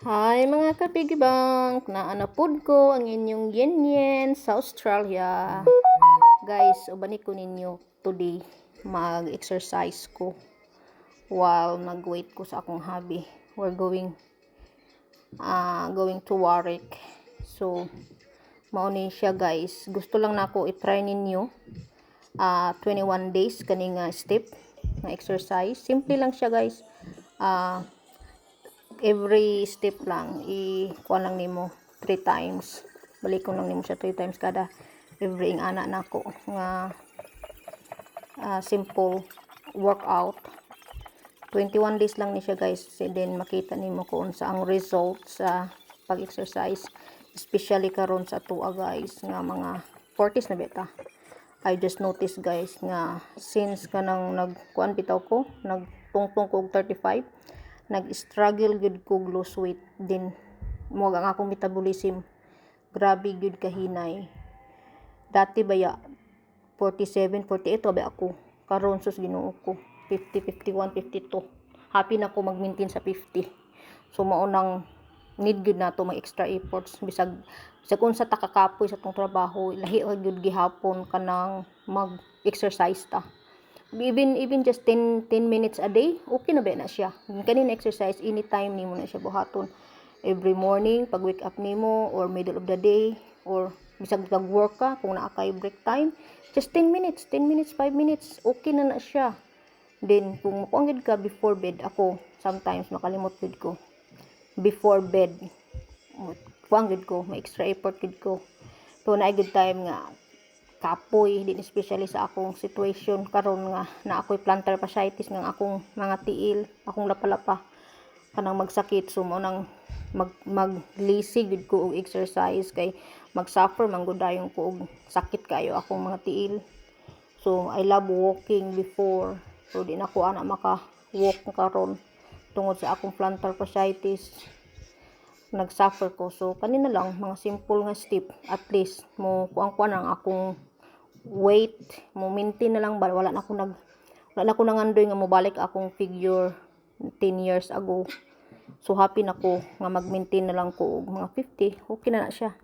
Hi mga kapigibang, naanapod ko ang inyong Yen sa Australia. Guys, ubani ko ninyo today mag-exercise ko while nag-wait ko sa akong hobby. We're going to Warwick. So, mauni siya guys. Gusto lang nako i-try ninyo 21 days kaning step na exercise. Simple lang siya guys. Every step lang kuha lang nimo 3 times, balik ko lang nimo siya 3 times kada every ing ana nako nga simple workout. 21 days lang ni siya guys, and then makita nimo kung unsa ang result sa pag-exercise, especially karon sa tuwa guys nga mga 40s na beta. I just noticed guys nga since kanang nagkuan bitaw ko, nagtungtong ko og 35, nag-struggle gud ko lose weight din mo ang akong metabolism, grabe gud kahinay. Dati baya 47 48 ba ako, karon sus Ginoo ko 50 51 52, happy na ko mag-maintain sa 50. So mao nang need gud nato mag extra efforts bisag unsa ta kakapoy sa tong trabaho, lahi gud gihapon kanang mag-exercise ta. Even just 10 minutes a day, okay na ba na siya. Kanin exercise anytime nimo na siya buhaton. Every morning pag wake up nimo or middle of the day or bisag nag-work ka kung naa kay break time, just 10 minutes, 5 minutes, okay na siya. Then kung makuanggid ka before bed, ako sometimes makalimot gid ko. Before bed, kuanggid ko, may extra effort gid ko. So na good time nga kapoy din, especially sa akong situation karon nga na ako'y plantar fasciitis nga akong mga tiil, akong lapalapa kanang magsakit. So mo nang maglisi gud ko og exercise kay magsuffer man gud dayon ko og sakit kayo akong mga tiil. So I love walking before, so di na ko ana maka walk karon tungod sa akong plantar fasciitis, nagsuffer ko. So kanina lang mga simple nga step, at least mo kuan ang akong weight, mo maintain na lang ba, wala na ako nangandoy nga mobalik akong figure 10 years ago. So happy na ko nga mag-maintain na lang ko og mga 50, okay na siya.